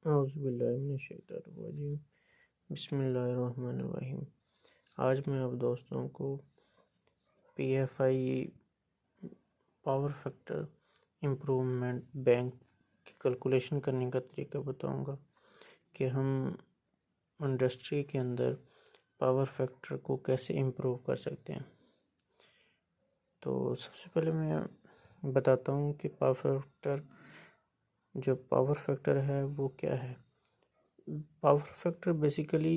औज़ुबिल्लाहिमिनश्शैतानिर्रजीम बिस्मिल्लाहिर्रहमानिर्रहीम। आज मैं अब दोस्तों को PFI power factor improvement bank की कैलकुलेशन करने का तरीका बताऊंगा कि हम इंडस्ट्री के अंदर पावर फैक्टर को कैसे इम्प्रूव कर सकते हैं। तो सबसे पहले मैं बताता हूँ कि पावर फैक्टर है वो क्या है। पावर फैक्टर बेसिकली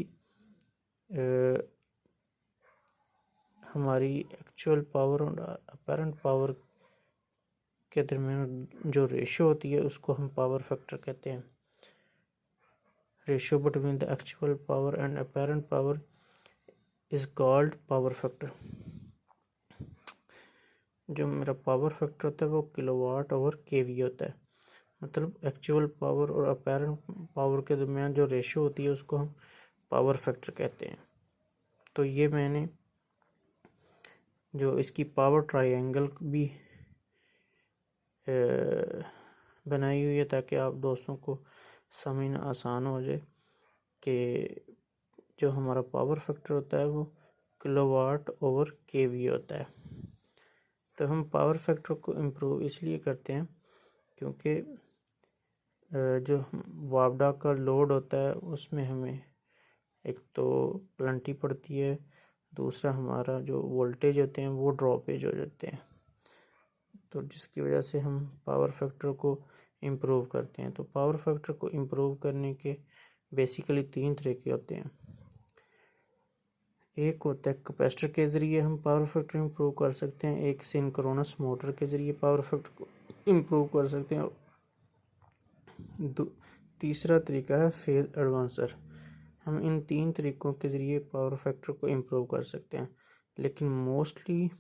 हमारी एक्चुअल पावर और अपेरेंट पावर के दरमियान जो रेशियो होती है उसको हम पावर फैक्टर कहते हैं। Ratio between the actual power and apparent power is called power factor. जो मेरा पावर फैक्टर होता है वो किलोवाट ओवर केवी होता है। मतलब एक्चुअल पावर और अपेरेंट पावर के दरमियान जो रेशियो होती है उसको हम पावर फैक्टर कहते हैं। तो ये मैंने जो इसकी पावर ट्रायंगल भी बनाई हुई है ताकि आप दोस्तों को समझना आसान हो जाए कि जो हमारा पावर फैक्टर होता है वो किलोवाट ओवर केवी होता है। तो हम पावर फैक्टर को इम्प्रूव इसलिए करते हैं क्योंकि जो वापडा का लोड होता है उसमें हमें एक तो प्लंटी पड़ती है, दूसरा हमारा जो वोल्टेज होते हैं वो ड्रॉपेज हो जाते हैं। तो जिसकी वजह से हम पावर फैक्टर को इम्प्रूव करते हैं। तो पावर फैक्टर को इम्प्रूव करने के बेसिकली 3 तरीके होते हैं। एक होता है कैपेसिटर के ज़रिए हम पावर फैक्टर इम्प्रूव कर सकते हैं, एक सिंक्रोनस मोटर के ज़रिए पावर फैक्टर को इम्प्रूव कर सकते हैं। तीसरा तरीका है फेज एडवांसर। हम इन 3 तरीक़ों के ज़रिए पावर फैक्टर को इम्प्रूव कर सकते हैं, लेकिन मोस्टली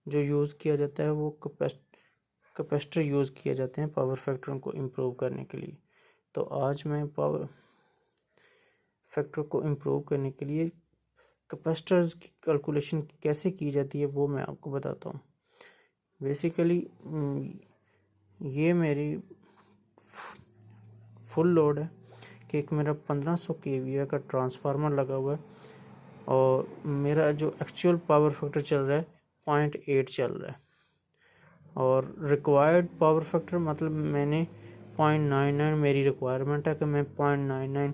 जो यूज़ किया जाता है वो कैपेसिटर यूज़ किए जाते हैं पावर फैक्टर को इम्प्रूव करने के लिए। तो आज मैं पावर फैक्टर को इम्प्रूव करने के लिए कैपेसिटर्स की कैलकुलेशन कैसे की जाती है वो मैं आपको बताता हूँ। बेसिकली ये मेरी फुल लोड है कि एक मेरा 1500 kVA का ट्रांसफार्मर लगा हुआ है और मेरा जो एक्चुअल पावर फैक्टर चल रहा है 0.8 चल रहा है और रिक्वायर्ड पावर फैक्टर मतलब मैंने 0.99 मेरी रिक्वायरमेंट है कि मैं 0.99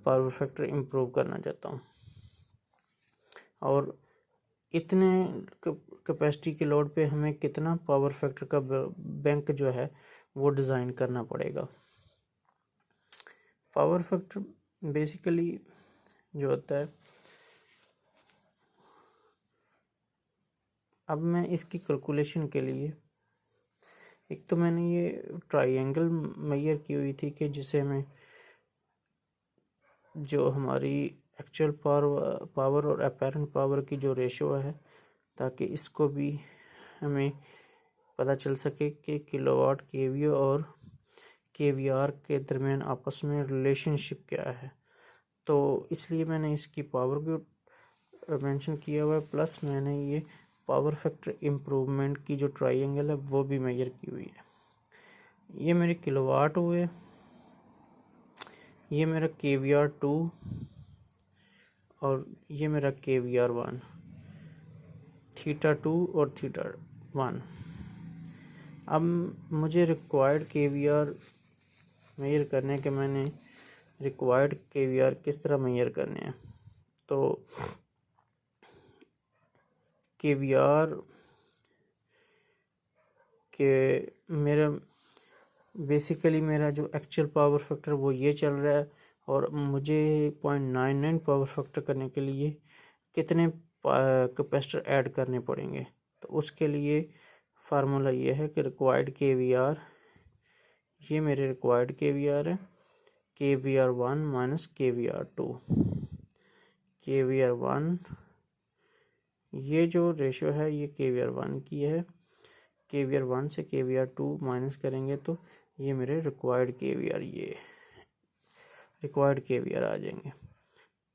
पावर फैक्टर इम्प्रूव करना चाहता हूँ। और इतने कैपेसिटी के लोड पे हमें कितना पावर फैक्टर का बैंक जो है वो डिज़ाइन करना पड़ेगा। पावर फैक्टर बेसिकली जो होता है, अब मैं इसकी कैलकुलेशन के लिए एक तो मैंने ये ट्रायंगल मेजर की हुई थी कि जिसे हमें जो हमारी एक्चुअल पावर और अपेरेंट पावर की जो रेशियो है ताकि इसको भी हमें पता चल सके कि किलोवाट केवी और केवीआर के दरमियान आपस में रिलेशनशिप क्या है। तो इसलिए मैंने इसकी पावर को मेंशन किया हुआ है, प्लस मैंने ये पावर फैक्टर इम्प्रूवमेंट की जो ट्रायंगल है वो भी मेजर की हुई है। ये मेरे किलोवाट हुए, ये मेरा KVR2 और ये मेरा KVR1, θ2 और θ1। अब मुझे रिक्वायर्ड KVR मेजर करने के मैंने रिक्वायर्ड KVR किस तरह मेजर करने हैं। तो KVR के मेरा बेसिकली मेरा जो एक्चुअल पावर फैक्टर वो ये चल रहा है और मुझे 0.99 पावर फैक्टर करने के लिए कितने कैपेसिटर ऐड करने पड़ेंगे। तो उसके लिए फार्मूला ये है कि रिक्वायर्ड KVR, ये मेरे रिक्वायर्ड KVR है, KVR1 माइनस KVR2। KVR1 ये जो रेशियो है ये KVR1 की है, KVR1 से KVR2 माइनस करेंगे तो ये मेरे रिक्वायर्ड KVR आ जाएंगे।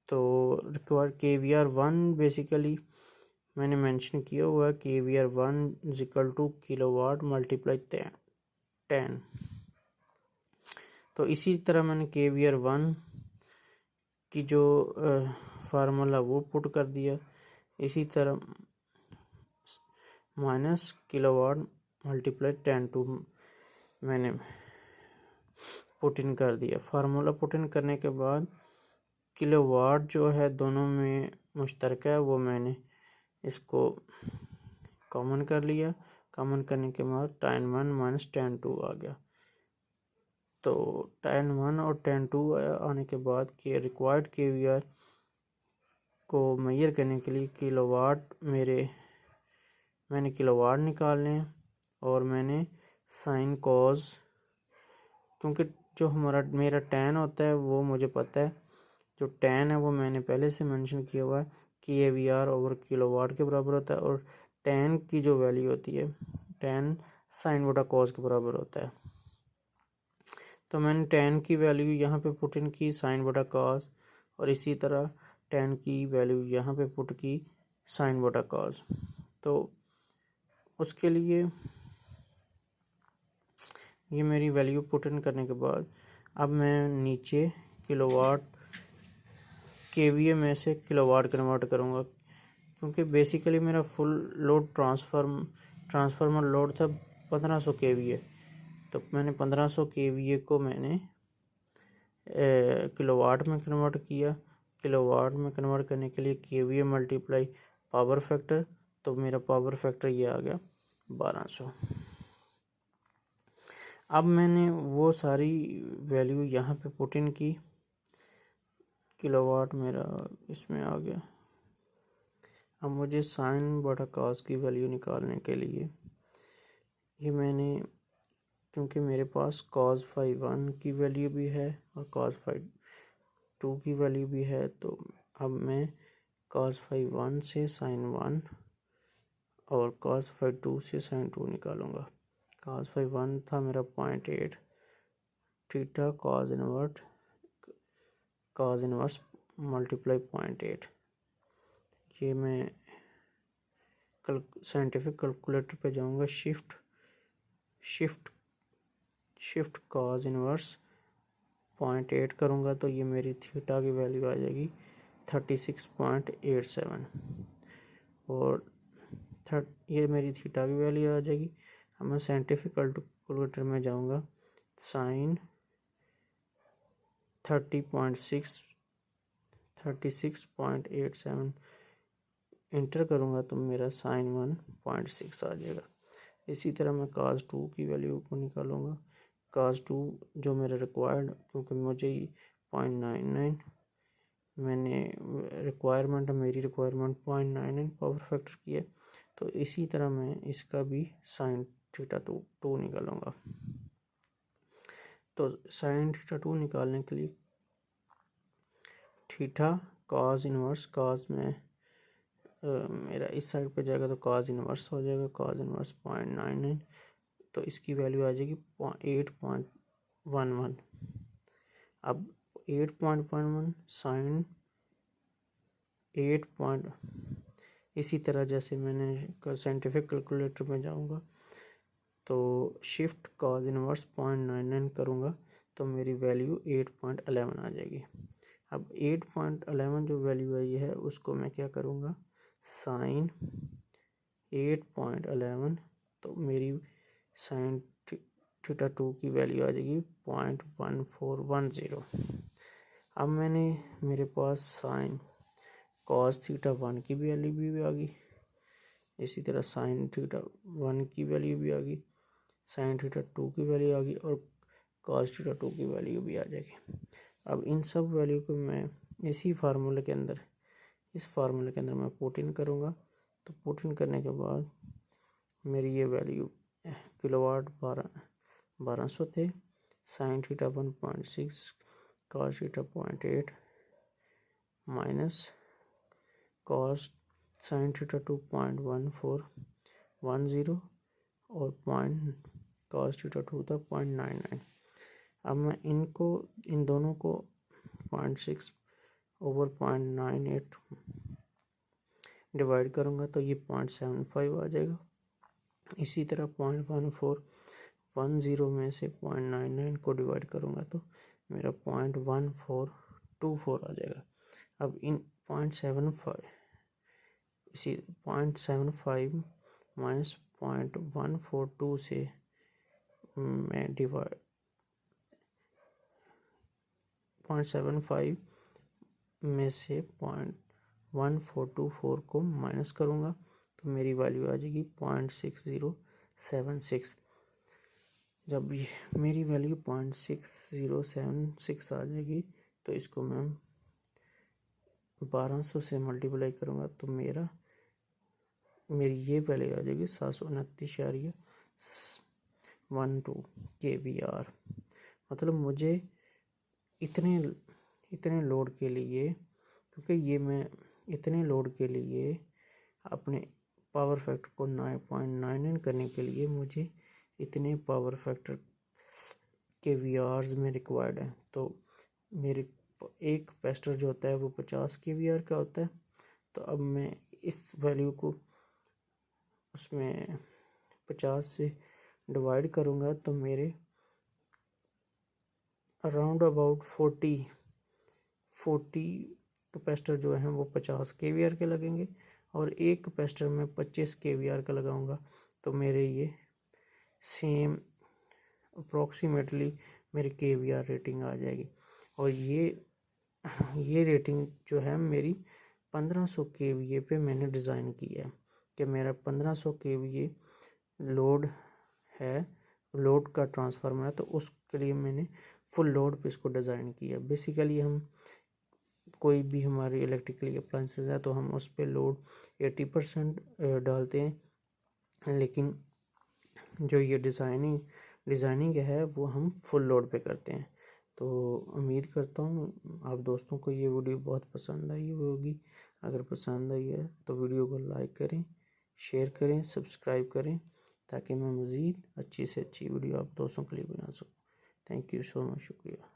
तो रिक्वायर्ड KVR1 बेसिकली मैंने मेंशन किया हुआ है KVR1 equal to kilowatt multiply 10। तो इसी तरह मैंने KVR1 की जो फार्मूला वो पुट कर दिया। इसी तरह माइनस किलोवाट मल्टीप्लाई 10 मैंने पुट इन कर दिया। फार्मूला पुट इन करने के बाद किलोवाट जो है दोनों में मुश्तरक है, वो मैंने इसको कॉमन कर लिया। कॉमन करने के बाद tan1 माइनस tan2 आ गया। तो tan1 और tan2 आने के बाद के रिक्वायर्ड KVR को मेजर करने के लिए किलोवाट मैंने किलोवाट निकालने हैं और मैंने साइन कॉज, क्योंकि जो मेरा tan होता है वो मुझे पता है, जो tan है वो मैंने पहले से मेंशन किया हुआ है कि KVR ओवर किलोवाट के बराबर होता है, और tan की जो वैल्यू होती है tan साइन बटा कॉज के बराबर होता है। तो मैंने tan की वैल्यू यहाँ पे पुट इन की साइन बटा कॉज, और इसी तरह tan की वैल्यू यहाँ पे पुट की साइन बटा कॉज। तो उसके लिए ये मेरी वैल्यू पुट इन करने के बाद अब मैं नीचे किलोवाट KVA में से किलोवाट कन्वर्ट करूँगा, क्योंकि बेसिकली मेरा फुल लोड ट्रांसफार्मर लोड था 1500 KVA। तो मैंने 1500 KVA को मैंने किलोवाट में कन्वर्ट किया। किलोवाट में कन्वर्ट करने के लिए KVA मल्टीप्लाई पावर फैक्टर, तो मेरा पावर फैक्टर ये आ गया 1200। अब मैंने वो सारी वैल्यू यहाँ पे पुट इन की। किलोवाट मेरा इसमें आ गया। अब मुझे साइन बटा कॉस की वैल्यू निकालने के लिए ये मैंने, क्योंकि मेरे पास cos phi 1 की वैल्यू भी है और cos phi 2 की वैल्यू भी है, तो अब मैं cos phi 1 से sin 1 और cos phi 2 से sin 2 निकालूंगा। cos phi 1 था मेरा 0.8 थीटा cos इनवर्स मल्टीप्लाई 0.8। ये मैं साइंटिफिक कैलकुलेटर पे जाऊंगा, शिफ्ट cos इनवर्स 0.8 करूँगा, तो ये मेरी थीटा की वैल्यू आ जाएगी 36.87, और ये मेरी थीटा की वैल्यू आ जाएगी। अब मैं साइंटिफिक कैलकुलेटर में जाऊँगा, साइन 36.87 इंटर करूँगा तो मेरा साइन 1.6 आ जाएगा। इसी तरह मैं cos 2 की वैल्यू को निकालूंगा। cos 2 जो मेरा रिक्वायर्ड, क्योंकि मुझे 0.99 मैंने मेरी रिक्वायरमेंट 0.99 पावर फैक्टर की है, तो इसी तरह मैं इसका भी साइन थीटा 2 निकालूंगा। तो साइन थीटा 2 निकालने के लिए थीटा cos इनवर्स, cos में मेरा इस साइड पे जाएगा तो cos इनवर्स हो जाएगा, cos इनवर्स 0.99, तो इसकी वैल्यू आ जाएगी 8.11। अब 8.11 साइन 8. इसी तरह जैसे मैंने साइंटिफिक कैलकुलेटर में जाऊंगा तो शिफ्ट cos इनवर्स 0.99 करूंगा तो मेरी वैल्यू 8.11 आ जाएगी। अब 8.11 जो वैल्यू आई है उसको मैं क्या करूंगा, साइन 8.11, तो मेरी साइन थीटा 2 की वैल्यू आ जाएगी 0.1410। अब मेरे पास साइन cos थीटा 1 की वैल्यू भी आ गई, इसी तरह साइन थीटा 1 की वैल्यू भी आ गई, साइन थीटा 2 की वैल्यू आ गई, और cos थीटा 2 की वैल्यू भी आ जाएगी। अब इन सब वैल्यू को मैं इस फार्मूले के अंदर मैं पुट इन करूँगा। तो पुट इन करने के बाद मेरी ये वैल्यू किलोवाट 1200 थे, sine theta 1.6, cos theta 0.8 minus cos sine theta 2.1410 और cos थीटा 2 था 0.99। अब मैं इन दोनों को 0.6 ओवर 0.98 डिवाइड करूँगा तो ये 0.75 आ जाएगा। इसी तरह 0.14 10 में से 0.99 को डिवाइड करूँगा तो मेरा 0.1424 आ जाएगा। अब इन 0.75 इसी 0.75 माइनस 0.142 से मैं डिवाइड 0.75 में से 0.1424 को माइनस करूँगा तो मेरी वैल्यू आ जाएगी 0.6076। जब मेरी वैल्यू 0.6076 आ जाएगी तो इसको मैं 1200 से मल्टीप्लाई करूँगा तो मेरी ये वैल्यू आ जाएगी 729.12 kVAR। मतलब मुझे इतने लोड के लिए, क्योंकि ये मैं इतने लोड के लिए अपने पावर फैक्टर को 9.99 करने के लिए मुझे इतने पावर फैक्टर के VRs में रिक्वायर्ड है। तो मेरे एक कैपेसिटर जो होता है वो 50 kVAR का होता है। तो अब मैं इस वैल्यू को उसमें 50 से डिवाइड करूँगा तो मेरे अराउंड अबाउट 40 कैपेसिटर जो हैं वो 50 kVAR के लगेंगे और एक कैपेसिटर में 25 kVAR का लगाऊंगा तो मेरे ये सेम अप्रॉक्सीमेटली मेरी kVAR रेटिंग आ जाएगी। और ये रेटिंग जो है मेरी 1500 kVA पे मैंने डिज़ाइन की है कि मेरा 1500 kVA लोड है, लोड का ट्रांसफार्मर है, तो उसके लिए मैंने फुल लोड पे इसको डिज़ाइन किया। बेसिकली हम कोई भी हमारी इलेक्ट्रिकली अप्लाइंसेस है तो हम उस पर लोड 80% डालते हैं, लेकिन जो ये डिज़ाइनिंग है वो हम फुल लोड पे करते हैं। तो उम्मीद करता हूँ आप दोस्तों को ये वीडियो बहुत पसंद आई होगी। अगर पसंद आई है तो वीडियो को लाइक करें, शेयर करें, सब्सक्राइब करें ताकि मैं मज़ीद अच्छी से अच्छी वीडियो आप दोस्तों के लिए बना सकूँ। थैंक यू सो मच, शुक्रिया।